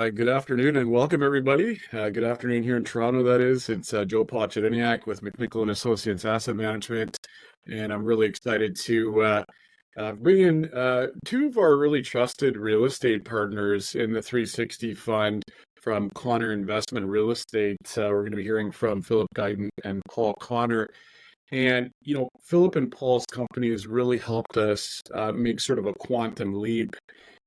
Good afternoon and welcome everybody. Good afternoon here in Toronto, that is. It's Joe Pochadiniak with McMichael and Associates Asset Management, and I'm really excited to bring in two of our really trusted real estate partners in the 360 Fund from Connor Investment Real Estate. We're going to be hearing from Philip Guyton and Paul Connor. And, Philip and Paul's company has really helped us make sort of a quantum leap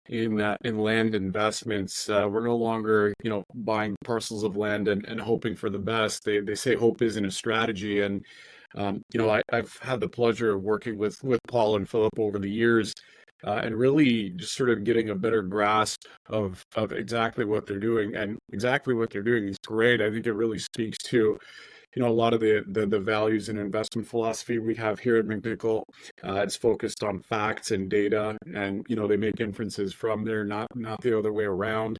in land investments. We're no longer, buying parcels of land and hoping for the best. They say hope isn't a strategy, and I've had the pleasure of working with Paul and Philip over the years. And really just sort of getting a better grasp of exactly what they're doing. And exactly what they're doing is great. I think it really speaks to a lot of the values and investment philosophy we have here at McNichol. It's focused on facts and data, and they make inferences from there, not the other way around.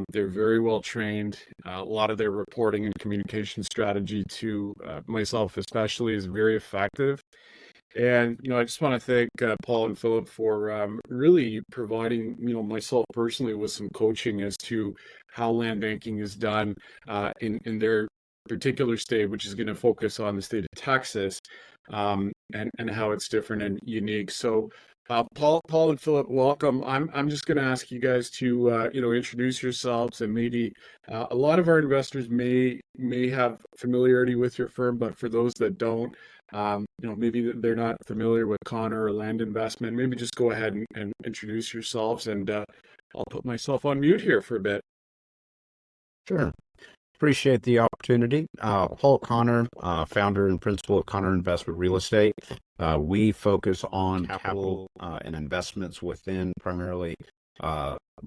They're very well trained. A lot of their reporting and communication strategy to myself especially is very effective. And I just want to thank Paul and Philip for really providing myself personally with some coaching as to how land banking is done in their particular state, which is going to focus on the state of Texas, and how it's different and unique. So, Paul and Philip, welcome. I'm just going to ask you guys to introduce yourselves, and maybe a lot of our investors may have familiarity with your firm, but for those that don't, maybe they're not familiar with Connor or land investment. Maybe just go ahead and introduce yourselves, and I'll put myself on mute here for a bit. Sure. Appreciate the opportunity. Paul Connor, founder and principal of Connor Investment Real Estate. We focus on capital and investments within primarily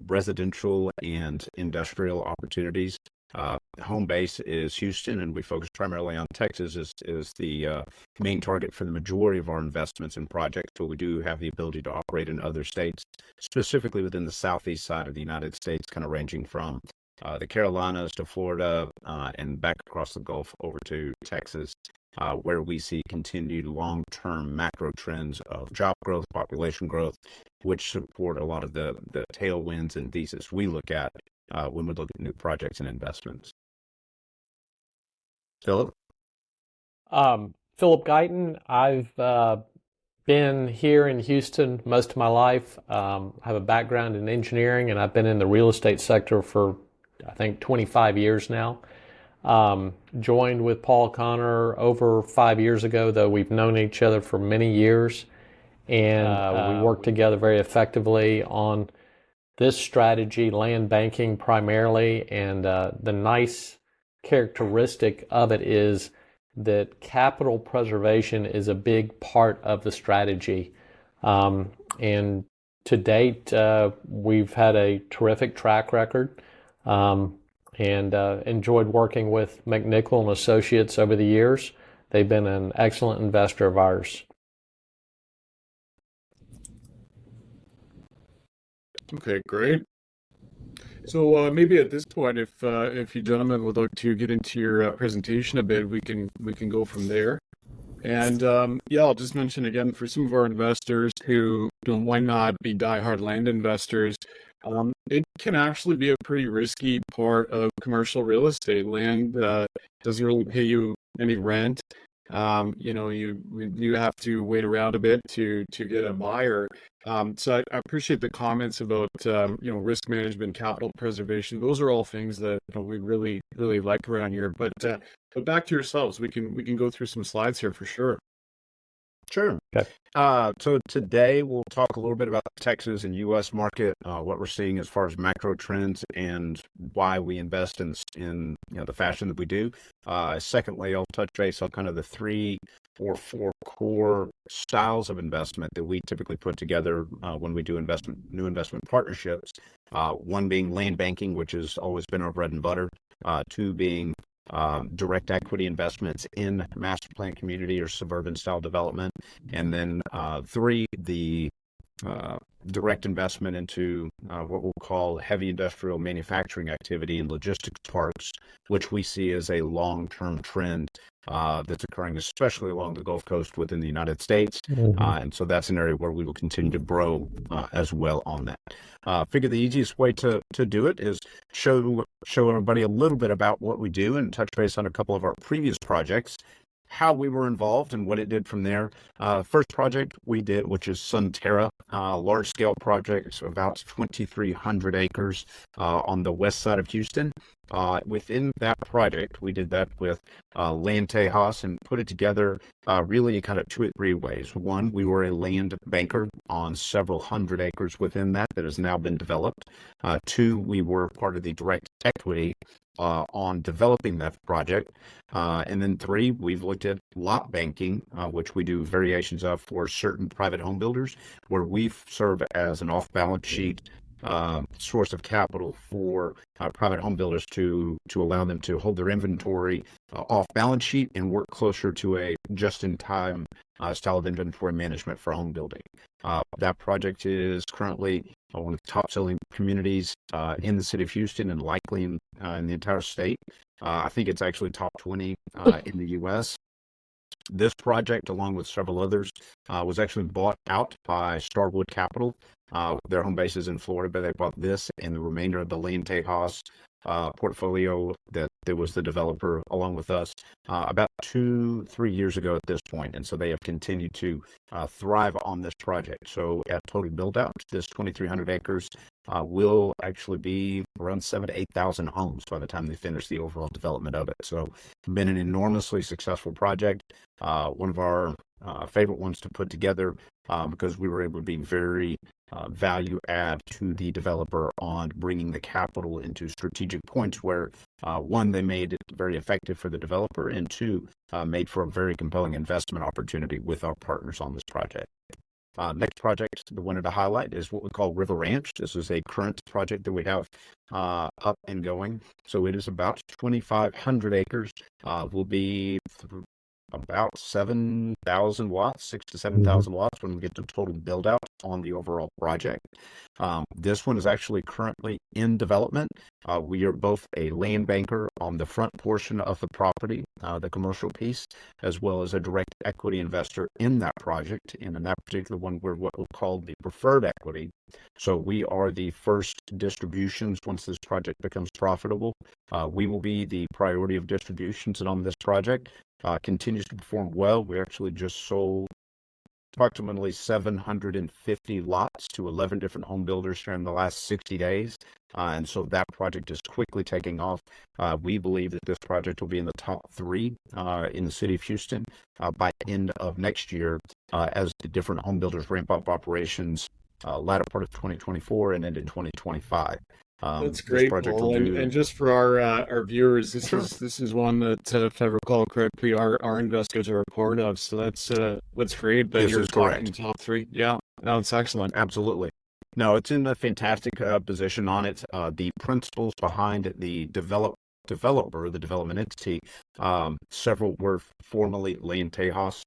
residential and industrial opportunities. Home base is Houston, and we focus primarily on Texas is the main target for the majority of our investments and projects, but we do have the ability to operate in other states, specifically within the southeast side of the United States, kind of ranging from the Carolinas to Florida, and back across the Gulf over to Texas, where we see continued long-term macro trends of job growth, population growth, which support a lot of the tailwinds and thesis we look at when we look at new projects and investments. Philip? Philip Guyton. I've been here in Houston most of my life. I have a background in engineering, and I've been in the real estate sector for I think 25 years now. Joined with Paul Connor over 5 years ago, though we've known each other for many years. And we work together very effectively on this strategy, land banking primarily. And the nice characteristic of it is that capital preservation is a big part of the strategy. And to date, we've had a terrific track record. And enjoyed working with McNichol and Associates over the years. They've been an excellent investor of ours. Okay, great. So maybe at this point, if you gentlemen would like to get into your presentation a bit, we can go from there. And yeah, I'll just mention again for some of our investors who might not be diehard land investors, it can actually be a pretty risky part of commercial real estate. Land doesn't really pay you any rent. You have to wait around a bit to get a buyer. So I appreciate the comments about risk management, capital preservation. Those are all things that we really like around here. But back to yourselves, we can go through some slides here for sure. Sure. Okay. So today we'll talk a little bit about the Texas and U.S. market, what we're seeing as far as macro trends and why we invest in the fashion that we do. Secondly, I'll touch base on kind of the three or four core styles of investment that we typically put together when we do new investment partnerships. One being land banking, which has always been our bread and butter. Two being direct equity investments in master plan community or suburban style development. And then three, the direct investment into what we'll call heavy industrial manufacturing activity and logistics parks, which we see as a long-term trend that's occurring, especially along the Gulf Coast within the United States. And so that's an area where we will continue to grow as well on that. Figure the easiest way to do it is show everybody a little bit about what we do and touch base on a couple of our previous projects, how we were involved and what it did from there. First project we did, which is Sunterra, large scale project, so about 2,300 acres on the west side of Houston. Within that project, we did that with Land Tejas and put it together really kind of 2 or 3 ways. One, we were a land banker on several hundred acres within that has now been developed. 2, we were part of the direct equity on developing that project. And then 3, we've looked at lot banking, which we do variations of for certain private home builders, where we serve as an off-balance sheet source of capital for private home builders to allow them to hold their inventory off balance sheet and work closer to a just-in-time style of inventory management for home building. That project is currently one of the top-selling communities in the city of Houston and likely in the entire state. I think it's actually top 20 in the U.S. This project, along with several others, was actually bought out by Starwood Capital. Their home base is in Florida, but they bought this and the remainder of the Land Tejas portfolio that was the developer along with us about 2-3 years ago at this point. And so they have continued to thrive on this project. So at total build out, this 2,300 acres will actually be around 7,000 to 8,000 homes by the time they finish the overall development of it. So been an enormously successful project. One of our favorite ones to put together because we were able to be very value add to the developer on bringing the capital into strategic points where, one, they made it very effective for the developer, and 2, made for a very compelling investment opportunity with our partners on this project. Next project that I wanted to highlight is what we call River Ranch. This is a current project that we have up and going. So it is about 2,500 acres. Will be about 7,000 watts, 6,000 to 7,000 watts when we get to total build out on the overall project. This one is actually currently in development. We are both a land banker on the front portion of the property, the commercial piece, as well as a direct equity investor in that project. And in that particular one, we're what we'll call the preferred equity. So we are the first distributions once this project becomes profitable. We will be the priority of distributions on this project. Continues to perform well. We actually just sold approximately 750 lots to 11 different home builders during the last 60 days. And so that project is quickly taking off. We believe that this project will be in the top 3 in the city of Houston by end of next year as the different home builders ramp up operations latter part of 2024 and into 2025. That's great, Paul. And just for our viewers, this is one that, if I recall correctly, our investors are a part of. So that's great. But you're talking top 3. Yeah, no, it's excellent. Absolutely. No, it's in a fantastic position on it. The principles behind the developer, the development entity, several were formerly Land Tejas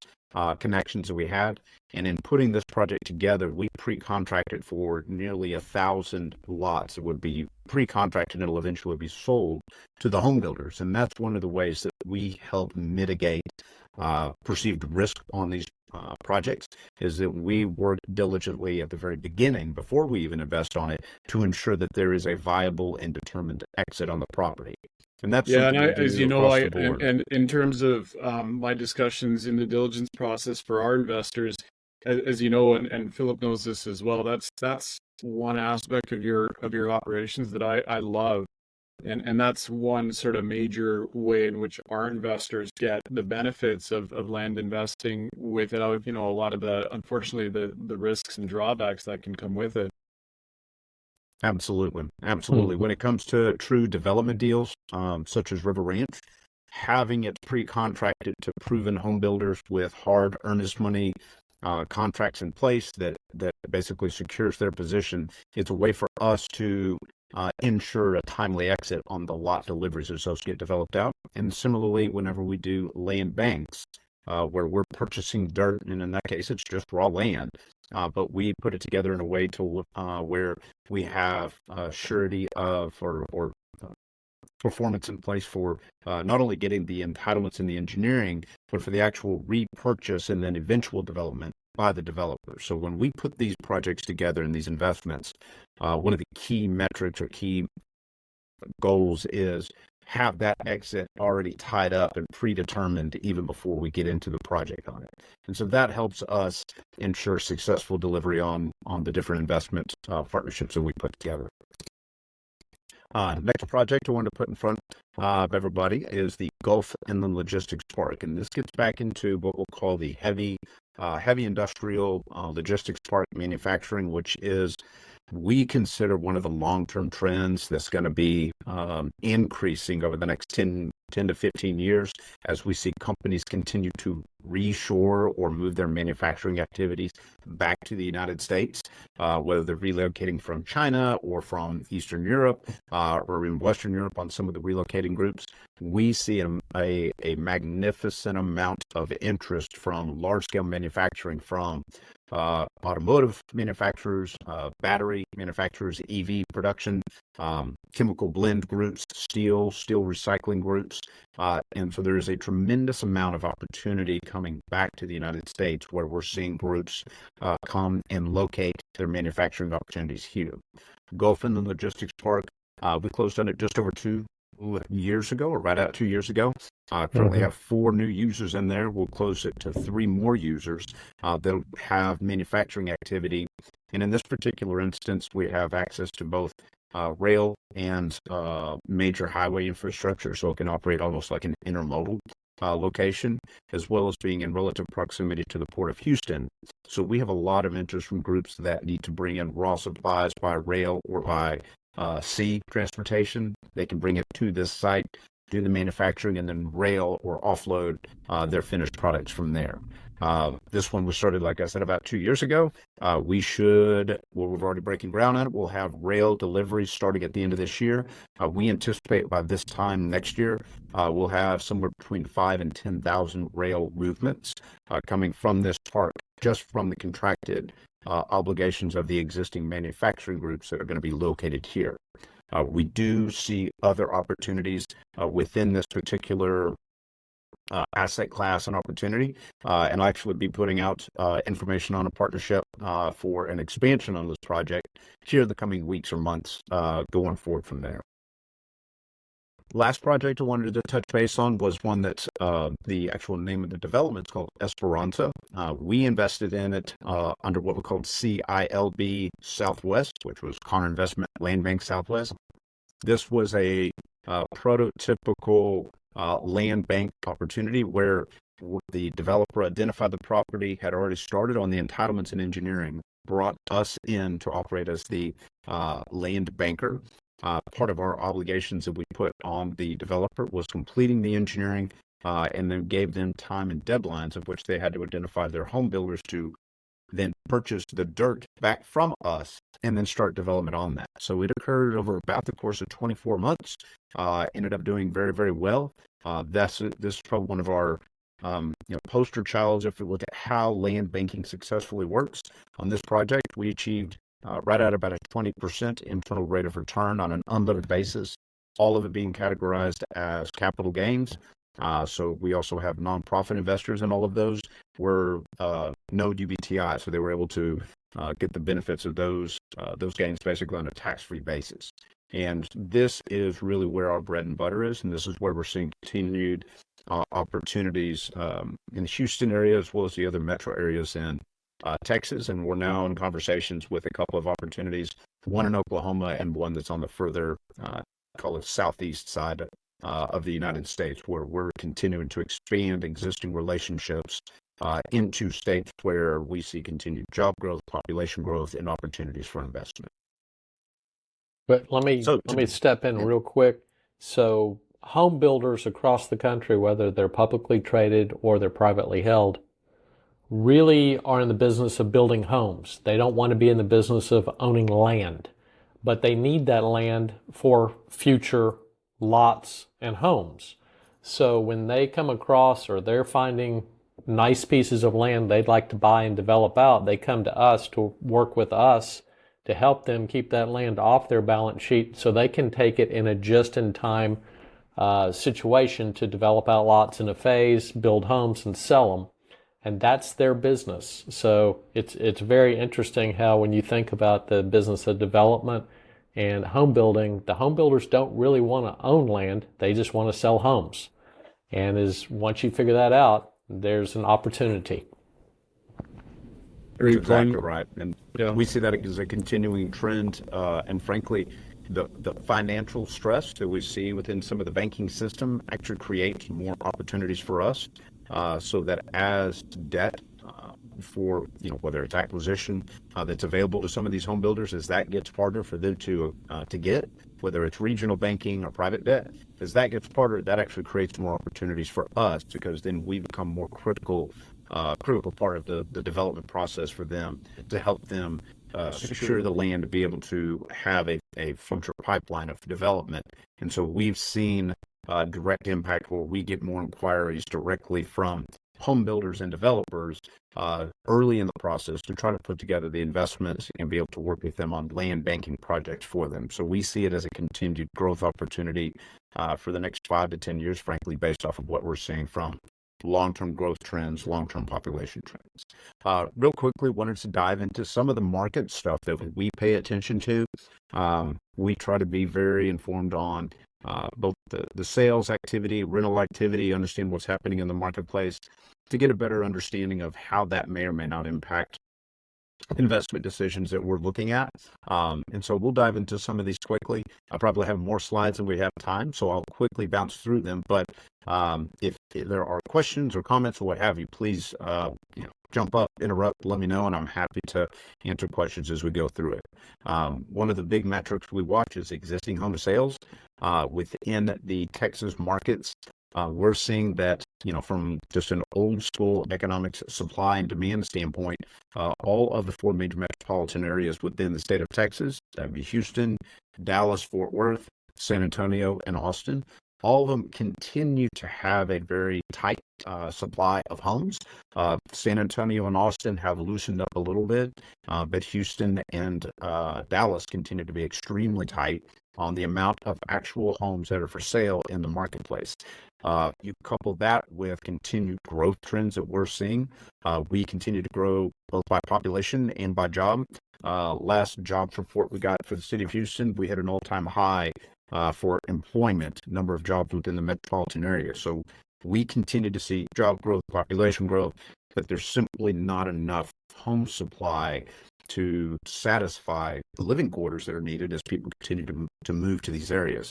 connections that we had. And in putting this project together, we pre-contracted for nearly 1,000 lots that would be pre-contracted and it'll eventually be sold to the home builders. And that's one of the ways that we help mitigate perceived risk on these projects, is that we work diligently at the very beginning, before we even invest on it, to ensure that there is a viable and determined exit on the property. And that's as you know, and in terms of my discussions in the diligence process for our investors, as you know, and Philip knows this as well, that's one aspect of your operations that I love. And that's one sort of major way in which our investors get the benefits of land investing without, a lot of unfortunately, the risks and drawbacks that can come with it. Absolutely. When it comes to true development deals, such as River Ranch, having it pre-contracted to proven home builders with hard earnest money contracts in place that basically secures their position, it's a way for us to ensure a timely exit on the lot deliveries as those get developed out. And similarly, whenever we do land banks, where we're purchasing dirt, and in that case, it's just raw land, but we put it together in a way to where we have surety of or performance in place for not only getting the entitlements and the engineering, but for the actual repurchase and then eventual development by the developer. So when we put these projects together and these investments, one of the key metrics or key goals is have that exit already tied up and predetermined even before we get into the project on it. And so that helps us ensure successful delivery on the different investment partnerships that we put together. Next project I want to put in front of everybody is the Gulf Inland Logistics Park. And this gets back into what we'll call the heavy industrial logistics park manufacturing, which is we consider one of the long-term trends that's going to be increasing over the next 10 to 15 years as we see companies continue to reshore or move their manufacturing activities back to the United States, whether they're relocating from China or from Eastern Europe or in Western Europe on some of the relocating groups. We see a magnificent amount of interest from large-scale manufacturing, from automotive manufacturers, battery manufacturers, EV production, chemical blend groups, steel recycling groups. And so there is a tremendous amount of opportunity coming back to the United States where we're seeing groups come and locate their manufacturing opportunities here. Gulf Inland Logistics Park, we closed on it just over 2 years ago, or right out 2 years ago. Currently have 4 new users in there. We'll close it to 3 more users that'll have manufacturing activity. And in this particular instance, we have access to both rail and major highway infrastructure, so it can operate almost like an intermodal location, as well as being in relative proximity to the Port of Houston. So we have a lot of interest from groups that need to bring in raw supplies by rail or by sea transportation. They can bring it to this site, do the manufacturing, and then rail or offload their finished products from there. This one was started, like I said, about 2 years ago. We're already breaking ground on it. We'll have rail deliveries starting at the end of this year. We anticipate by this time next year, we'll have somewhere between 5,000 and 10,000 rail movements coming from this park, just from the contracted obligations of the existing manufacturing groups that are going to be located here. We do see other opportunities within this particular asset class and opportunity, and I'll actually be putting out information on a partnership for an expansion on this project here in the coming weeks or months going forward from there. Last project I wanted to touch base on was one that's the actual name of the development is called Esperanza. We invested in it under what we called CILB Southwest, which was Connor Investment Land Bank Southwest. This was a prototypical land bank opportunity where the developer identified the property, had already started on the entitlements and engineering, brought us in to operate as the land banker. Part of our obligations that we put on the developer was completing the engineering and then gave them time and deadlines of which they had to identify their home builders to then purchase the dirt back from us and then start development on that. So it occurred over about the course of 24 months, ended up doing very, very well. This is probably one of our poster childs if we look at how land banking successfully works. On this project, we achieved right at about a 20% internal rate of return on an unlevered basis, all of it being categorized as capital gains. So we also have nonprofit investors, and all of those were no UBTI, so they were able to get the benefits of those gains basically on a tax-free basis. And this is really where our bread and butter is, and this is where we're seeing continued opportunities in the Houston area as well as the other metro areas in Texas, and we're now in conversations with a couple of opportunities, one in Oklahoma and one that's on the further, call it southeast side of the United States, where we're continuing to expand existing relationships into states where we see continued job growth, population growth, and opportunities for investment. But let me step in real quick. So home builders across the country, whether they're publicly traded or they're privately held, really are in the business of building homes. They don't want to be in the business of owning land, but they need that land for future lots and homes. So when they come across or they're finding nice pieces of land they'd like to buy and develop out, they come to us to work with us to help them keep that land off their balance sheet so they can take it in a just-in-time situation to develop out lots in a phase, build homes, and sell them. And that's their business. So it's very interesting how when you think about the business of development and home building, the home builders don't really want to own land. They just want to sell homes. And once you figure that out, there's an opportunity. That's exactly right. And we see that as a continuing trend. And frankly, the financial stress that we see within some of the banking system actually creates more opportunities for us. So that as debt for, whether it's acquisition that's available to some of these home builders, as that gets harder for them to get, whether it's regional banking or private debt, as that gets harder, that actually creates more opportunities for us, because then we become more critical part of the development process for them, to help them secure the land to be able to have a future pipeline of development. And so we've seen direct impact where we get more inquiries directly from home builders and developers early in the process to try to put together the investments and be able to work with them on land banking projects for them. So we see it as a continued growth opportunity for the next 5 to 10 years, frankly, based off of what we're seeing from long-term growth trends, long-term population trends. Real quickly, wanted to dive into some of the market stuff that we pay attention to. We try to be very informed on both the sales activity, rental activity, understand what's happening in the marketplace to get a better understanding of how that may or may not impact investment decisions that we're looking at. And so we'll dive into some of these quickly. I probably have more slides than we have time, so I'll quickly bounce through them. But if there are questions or comments or what have you, please jump up, interrupt, let me know, and I'm happy to answer questions as we go through it. One of the big metrics we watch is existing home sales within the Texas markets. We're seeing that, from just an old school economics supply and demand standpoint, all of the 4 major metropolitan areas within the state of Texas, that would be Houston, Dallas, Fort Worth, San Antonio, and Austin, all of them continue to have a very tight supply of homes. San Antonio and Austin have loosened up a little bit, but Houston and Dallas continue to be extremely tight on the amount of actual homes that are for sale in the marketplace. You couple that with continued growth trends that we're seeing. We continue to grow both by population and by job. Last jobs report we got for the city of Houston, we hit an all-time high for employment, number of jobs within the metropolitan area. So we continue to see job growth, population growth, but there's simply not enough home supply to satisfy the living quarters that are needed as people continue to move to these areas.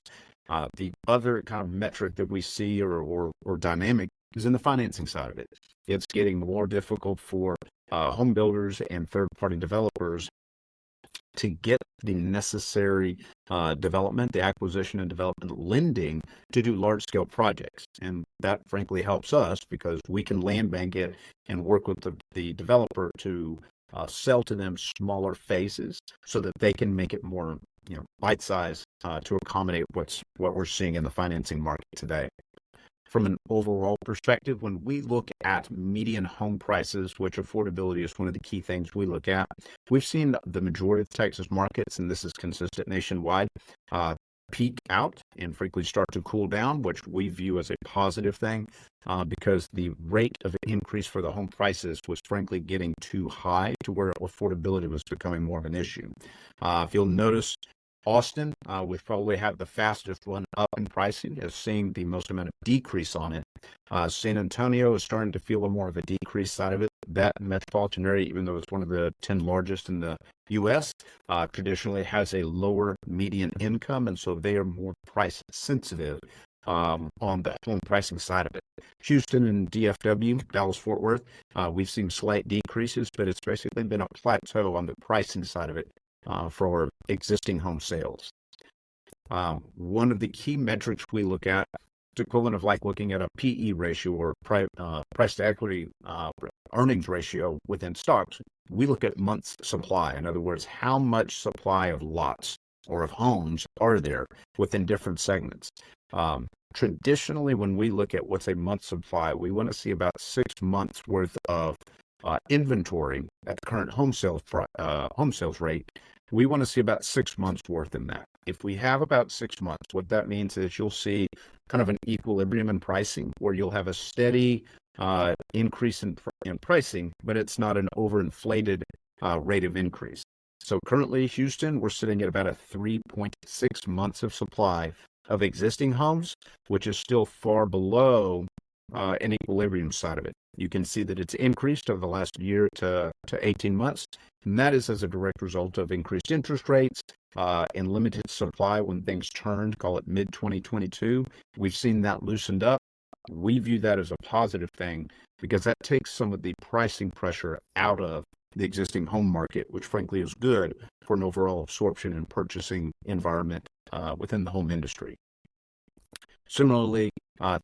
The other kind of metric that we see or dynamic is in the financing side of it. It's getting more difficult for home builders and third-party developers to get the necessary development, the acquisition and development lending to do large-scale projects. And that frankly helps us because we can land bank it and work with the developer to sell to them smaller phases so that they can make it more bite size to accommodate what we're seeing in the financing market today. From an overall perspective, when we look at median home prices, which affordability is one of the key things we look at, we've seen the majority of Texas markets, and this is consistent nationwide, peak out and frankly start to cool down, which we view as a positive thing because the rate of increase for the home prices was frankly getting too high to where affordability was becoming more of an issue. If you'll notice, Austin, we've probably had the fastest run up in pricing, is seeing the most amount of decrease on it. San Antonio is starting to feel a more of a decrease side of it. That metropolitan area, even though it's one of the 10 largest in the U.S., traditionally has a lower median income, and so they are more price sensitive on the home pricing side of it. Houston and DFW, Dallas-Fort Worth, we've seen slight decreases, but it's basically been a plateau on the pricing side of it for existing home sales. One of the key metrics we look at, it's equivalent of like looking at a PE ratio or price to equity earnings ratio within stocks. We look at months supply. In other words, how much supply of lots or of homes are there within different segments. Traditionally, when we look at what's a month supply, we want to see about 6 months worth of inventory at the current home sales rate. We want to see about 6 months worth in that. If we have about 6 months, what that means is you'll see kind of an equilibrium in pricing where you'll have a steady increase in pricing, but it's not an overinflated rate of increase. So currently, Houston, we're sitting at about a 3.6 months of supply of existing homes, which is still far below an equilibrium side of it. You can see that it's increased over the last year to 18 months, and that is as a direct result of increased interest rates and limited supply when things turned, call it mid-2022. We've seen that loosened up. We view that as a positive thing because that takes some of the pricing pressure out of the existing home market, which frankly is good for an overall absorption and purchasing environment within the home industry. Similarly,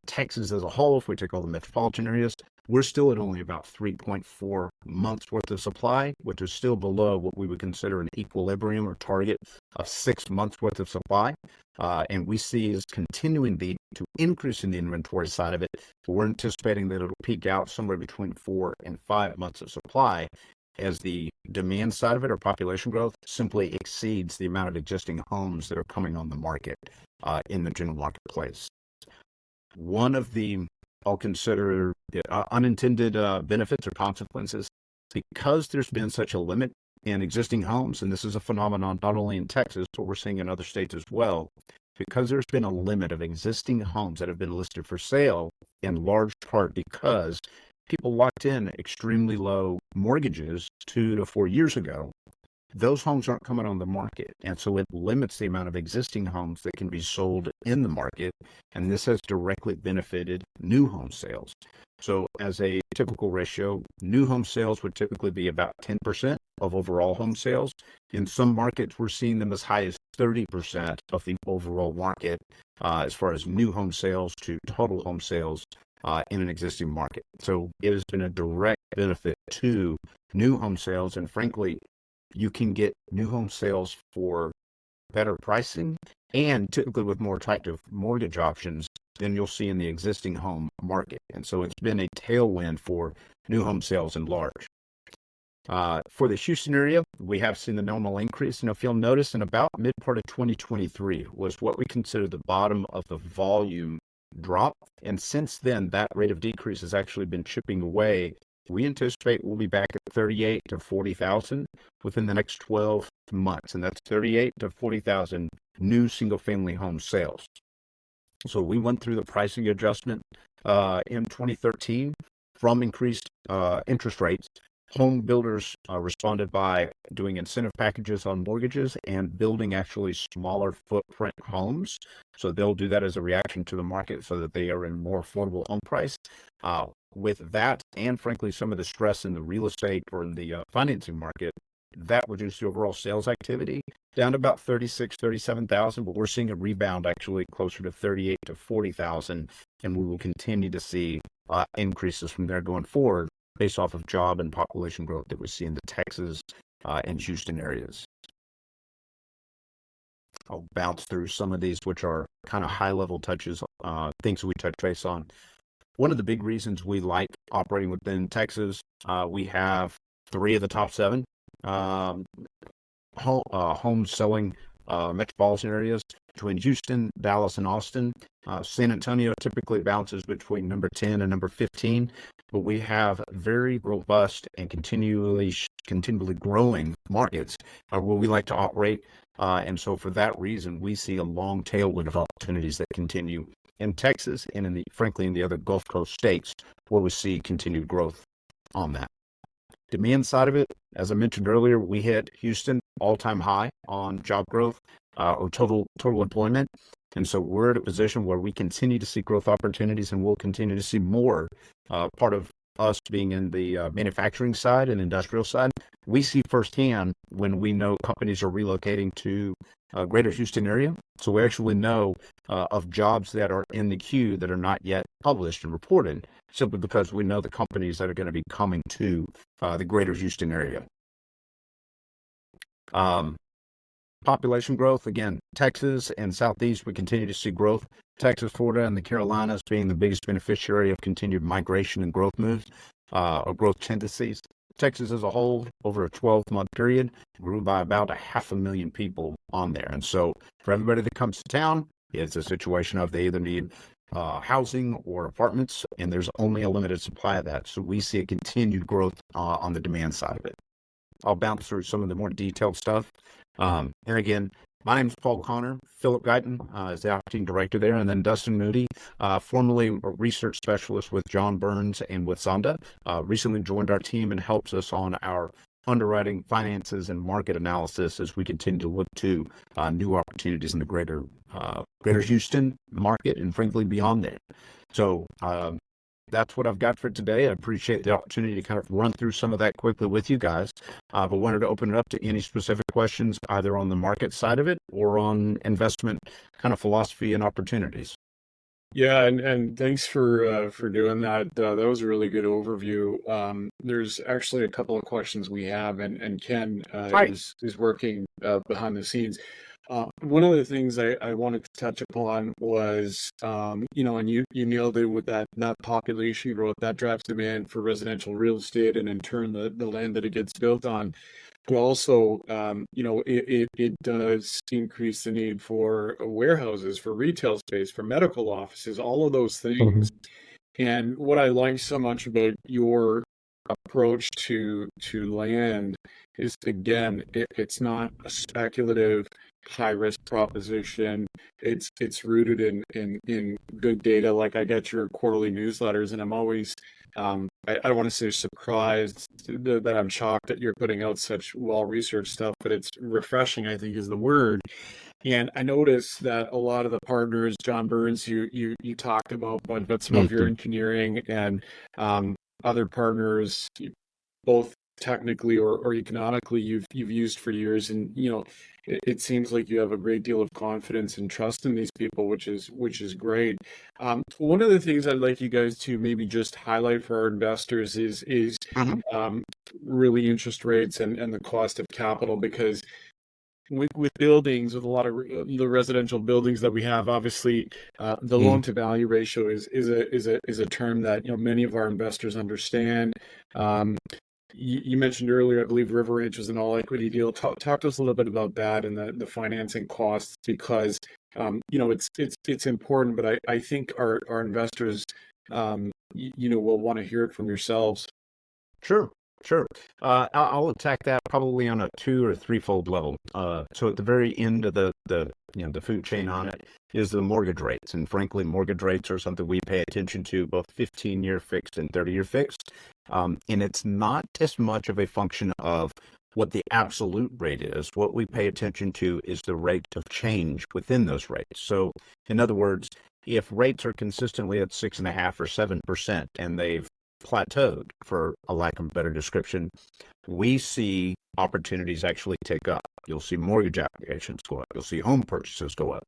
Texas as a whole, if we take all the metropolitan areas, we're still at only about 3.4 months worth of supply, which is still below what we would consider an equilibrium or target of 6 months worth of supply. And we see is continuing to increase in the inventory side of it. We're anticipating that it'll peak out somewhere between 4 and 5 months of supply as the demand side of it, or population growth, simply exceeds the amount of existing homes that are coming on the market in the general marketplace. One of the, I'll consider unintended benefits or consequences, because there's been such a limit in existing homes, and this is a phenomenon not only in Texas, but we're seeing in other states as well, because there's been a limit of existing homes that have been listed for sale, in large part because people locked in extremely low mortgages 2 to 4 years ago. Those homes aren't coming on the market, and so it limits the amount of existing homes that can be sold in the market, and this has directly benefited new home sales. So as a typical ratio, new home sales would typically be about 10% of overall home sales. In some markets, we're seeing them as high as 30% of the overall market as far as new home sales to total home sales in an existing market. So it has been a direct benefit to new home sales, and frankly, you can get new home sales for better pricing and typically with more attractive mortgage options than you'll see in the existing home market. And so it's been a tailwind for new home sales in large. For the Houston area, we have seen the normal increase. And if you'll notice, in about mid part of 2023 was what we consider the bottom of the volume drop. And since then, that rate of decrease has actually been chipping away. We anticipate we'll be back at 38 to 40,000 within the next 12 months, and that's 38 to 40,000 new single-family home sales. So we went through the pricing adjustment in 2013 from increased interest rates. Home builders responded by doing incentive packages on mortgages and building actually smaller footprint homes. So they'll do that as a reaction to the market so that they are in more affordable home price. With that, and frankly, some of the stress in the real estate or in the financing market, that reduced the overall sales activity down to about 36, 37,000, but we're seeing a rebound actually closer to 38 to 40,000, and we will continue to see increases from there going forward based off of job and population growth that we see in the Texas and Houston areas. I'll bounce through some of these, which are kind of high-level touches, things we touch base on. One of the big reasons we like operating within Texas, we have 3 of the top 7 home selling metropolitan areas between Houston, Dallas, and Austin. San Antonio typically bounces between number 10 and number 15, but we have very robust and continually growing markets where we like to operate. And so for that reason, we see a long tailwind of opportunities that continue in Texas and frankly in the other Gulf Coast states where we see continued growth on that. Demand side of it, as I mentioned earlier, we hit Houston all-time high on job growth or total employment. And so we're at a position where we continue to see growth opportunities, and we'll continue to see more. Part of us being in the manufacturing side and industrial side, we see firsthand when we know companies are relocating to greater Houston area. So we actually know of jobs that are in the queue that are not yet published and reported, simply because we know the companies that are going to be coming to the greater Houston area. population growth, again, Texas and Southeast, we continue to see growth. Texas, Florida, and the Carolinas being the biggest beneficiary of continued migration and growth moves, or growth tendencies. Texas as a whole, over a 12-month period, grew by about 500,000 people on there. And so for everybody that comes to town, it's a situation of they either need housing or apartments, and there's only a limited supply of that. So we see a continued growth on the demand side of it. I'll bounce through some of the more detailed stuff. And again, my name is Paul Connor. Philip Guyton is the operating director there, and then Dustin Moody, formerly a research specialist with John Burns and with Zonda, recently joined our team and helps us on our underwriting, finances, and market analysis as we continue to look to new opportunities in the greater Houston market and frankly beyond there. So that's what I've got for today. I appreciate the opportunity to kind of run through some of that quickly with you guys, but wanted to open it up to any specific questions, either on the market side of it or on investment kind of philosophy and opportunities. Yeah, and thanks for doing that. That was a really good overview. There's actually a couple of questions we have, and Ken Hi. is working behind the scenes. One of the things I wanted to touch upon was, and you nailed it with that population growth that drives demand for residential real estate, and in turn the land that it gets built on. But also, it does increase the need for warehouses, for retail space, for medical offices, all of those things. And what I like so much about your approach to land is, again, it's not a speculative high risk proposition. It's rooted in good data. Like, I get your quarterly newsletters, and I'm always I don't want to say surprised that I'm shocked that you're putting out such well-researched stuff, but it's refreshing, I think, is the word. And I noticed that a lot of the partners, John Burns, you talked about, but some of your engineering and other partners, both technically or economically, you've used for years, and it seems like you have a great deal of confidence and trust in these people, which is great. One of the things I'd like you guys to maybe just highlight for our investors is really interest rates and the cost of capital, because with buildings, with a lot of the residential buildings that we have, obviously, the loan to value ratio is a term that many of our investors understand. You mentioned earlier, I believe River Ranch was an all equity deal. Talk to us a little bit about that and the financing costs, because it's important, but I think our investors will want to hear it from yourselves. Sure. I'll attack that probably on a 2 or 3-fold level. So at the very end of the food chain on it is the mortgage rates, and frankly, mortgage rates are something we pay attention to, both 15-year fixed and 30-year fixed. And it's not as much of a function of what the absolute rate is. What we pay attention to is the rate of change within those rates. So, in other words, if rates are consistently at 6.5% or 7%, and they've plateaued, for a lack of a better description, we see opportunities actually tick up. You'll see mortgage applications go up. You'll see home purchases go up.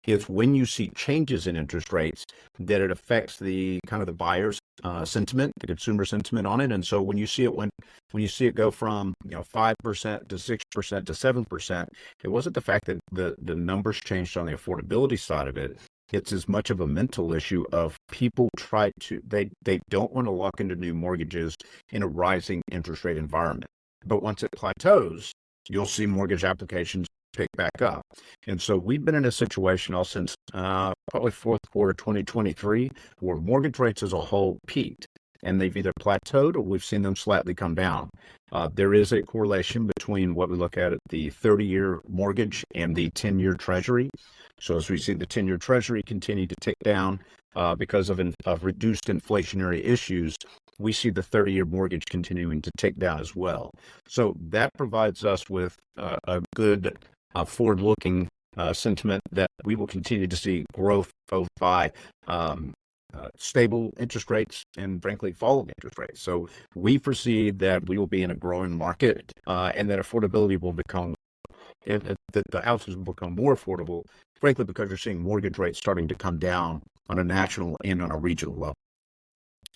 It's when you see changes in interest rates that it affects the kind of the buyer's sentiment, the consumer sentiment on it. And so when you see it go from 5% to 6% to 7%, it wasn't the fact that the numbers changed on the affordability side of it. It's as much of a mental issue of people they don't want to lock into new mortgages in a rising interest rate environment. But once it plateaus, you'll see mortgage applications pick back up. And so we've been in a situation all since probably fourth quarter 2023, where mortgage rates as a whole peaked, and they've either plateaued or we've seen them slightly come down. There is a correlation between what we look at the 30-year mortgage and the 10-year treasury. So as we see the 10-year treasury continue to tick down because of reduced inflationary issues, we see the 30-year mortgage continuing to tick down as well. So that provides us with a good forward-looking sentiment that we will continue to see growth, both by stable interest rates and frankly falling interest rates. So we foresee that we will be in a growing market and that affordability will become, that the houses will become more affordable, frankly, because you're seeing mortgage rates starting to come down on a national and on a regional level.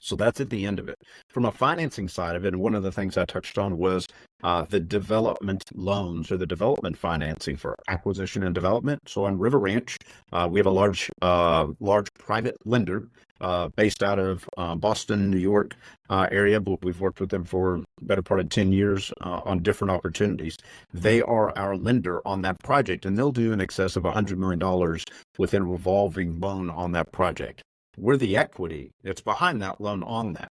So that's at the end of it. From a financing side of it, and one of the things I touched on was the development loans or the development financing for acquisition and development. So on River Ranch, we have a large private lender based out of Boston, New York area. But we've worked with them for the better part of 10 years on different opportunities. They are our lender on that project, and they'll do in excess of $100 million within a revolving loan on that project. We're the equity that's behind that loan on that.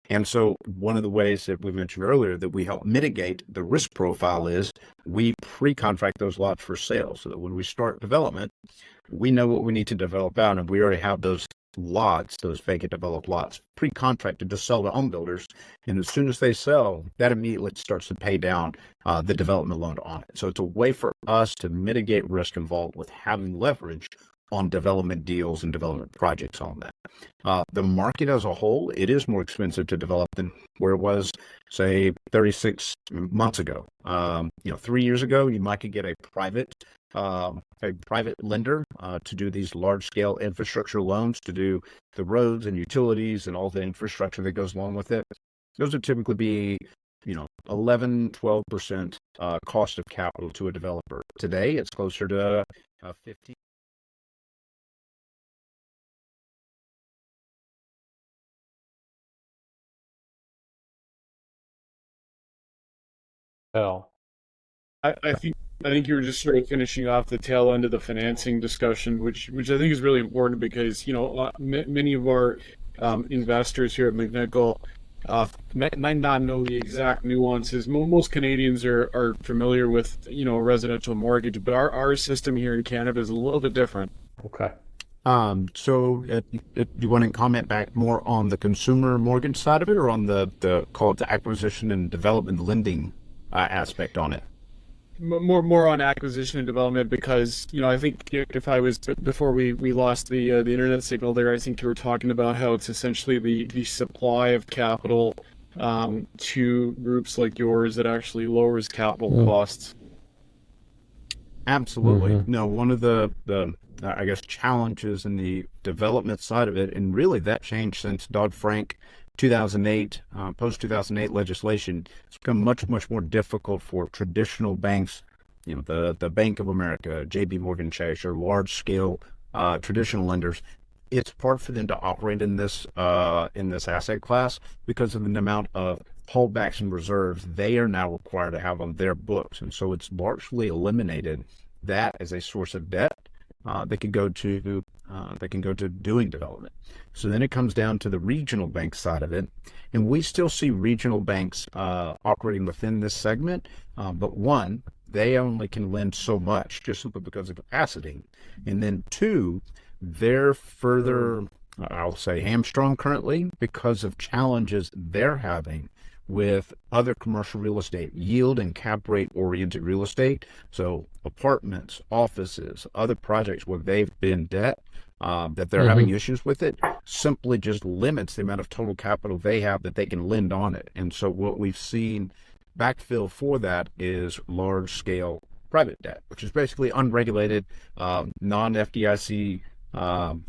And so one of the ways that we mentioned earlier that we help mitigate the risk profile is we pre-contract those lots for sale so that when we start development, we know what we need to develop out, and we already have those lots, those vacant developed lots, pre-contracted to sell to home builders. And as soon as they sell, that immediately starts to pay down the development loan on it. So it's a way for us to mitigate risk involved with having leverage on development deals and development projects on that. The market as a whole, it is more expensive to develop than where it was, say, 36 months ago. 3 years ago, you might could get a private lender to do these large scale infrastructure loans to do the roads and utilities and all the infrastructure that goes along with it. Those would typically be 11, 12% cost of capital to a developer. Today, it's closer to 15. Oh, I think you were just sort of finishing off the tail end of the financing discussion, which I think is really important because many of our investors here at McNichol might not know the exact nuances. Most Canadians are familiar with residential mortgage, but our system here in Canada is a little bit different. okay. So you want to comment back more on the consumer mortgage side of it, or on the call it the acquisition and development lending aspect on it? More on acquisition and development because I think if I was before we lost the internet signal there, I think you were talking about how it's essentially the supply of capital to groups like yours that actually lowers capital costs. Absolutely. Mm-hmm. No, one of the I guess challenges in the development side of it, and really that changed since Dodd-Frank 2008, post-2008 legislation, it's become much more difficult for traditional banks, the Bank of America, JB Morgan Chase, or large-scale traditional lenders. It's hard for them to operate in this asset class because of the amount of holdbacks and reserves they are now required to have on their books, and so it's largely eliminated that as a source of debt that can go to doing development. So then it comes down to the regional bank side of it, and we still see regional banks operating within this segment, but one, they only can lend so much just simply because of capacity, and then two, they're further, I'll say, hamstrung currently because of challenges they're having with other commercial real estate, yield and cap rate oriented real estate. So apartments, offices, other projects where they've been debt, that they're having issues with it, simply just limits the amount of total capital they have that they can lend on it. And so what we've seen backfill for that is large scale private debt, which is basically unregulated, non-FDIC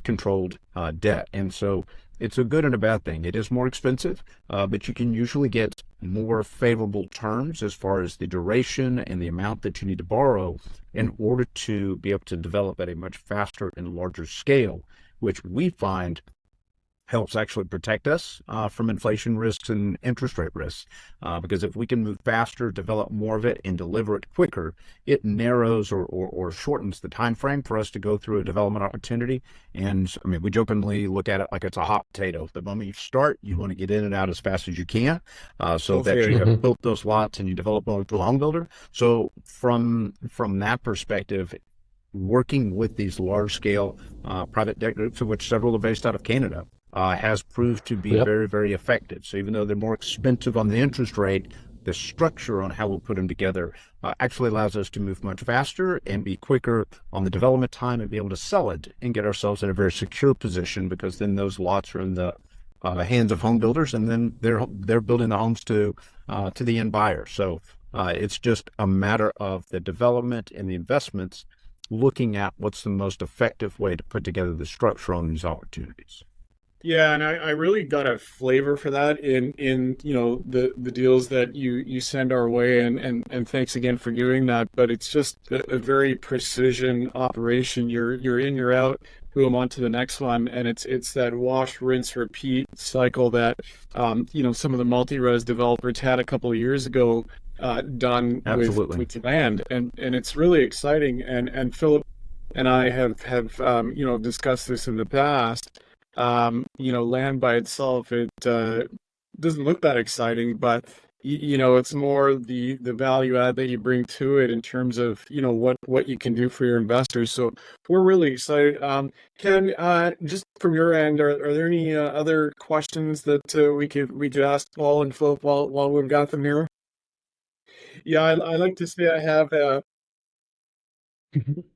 controlled debt. And so it's a good and a bad thing. It is more expensive, but you can usually get more favorable terms as far as the duration and the amount that you need to borrow in order to be able to develop at a much faster and larger scale, which we find helps actually protect us from inflation risks and interest rate risks. Because if we can move faster, develop more of it, and deliver it quicker, it narrows or shortens the time frame for us to go through a development opportunity. And I mean, we jokingly look at it like it's a hot potato. The moment you start, you want to get in and out as fast as you can, so that you have built those lots and you develop them to a home builder. So from that perspective, working with these large scale private debt groups, of which several are based out of Canada, has proved to be very, very effective. So even though they're more expensive on the interest rate, the structure on how we'll put them together actually allows us to move much faster and be quicker on the development time and be able to sell it and get ourselves in a very secure position, because then those lots are in the hands of home builders, and then they're building the homes to the end buyer. So it's just a matter of the development and the investments, looking at what's the most effective way to put together the structure on these opportunities. Yeah, and I really got a flavor for that in the deals that you send our way, and thanks again for doing that. But it's just a very precision operation. You're in, you're out, boom, on to the next one, and it's that wash, rinse, repeat cycle that some of the multi-res developers had a couple of years ago, done Absolutely. with land, and it's really exciting. And Philip and I have discussed this in the past. Land by itself, it doesn't look that exciting, but it's more the value add that you bring to it in terms of what you can do for your investors. So we're really excited. Ken, just from your end, are there any other questions that we could ask Paul and Philip while we've got them here? Yeah, I like to say I have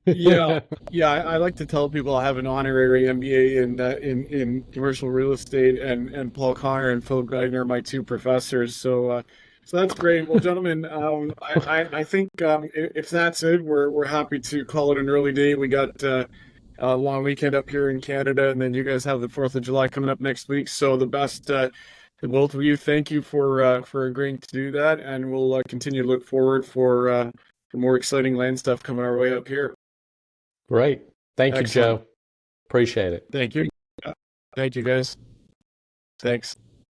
yeah, yeah. I like to tell people I have an honorary MBA in commercial real estate, and Paul Connor and Philip Guyton are my two professors. So that's great. Well, gentlemen, I think if that's it, we're happy to call it an early day. We got a long weekend up here in Canada, and then you guys have the 4th of July coming up next week. So the best to both of you. Thank you for agreeing to do that, and we'll continue to look forward for more exciting land stuff coming our way up here. Great. Thank you, Excellent. Joe. Appreciate it. Thank you. Thank you, guys. Thanks.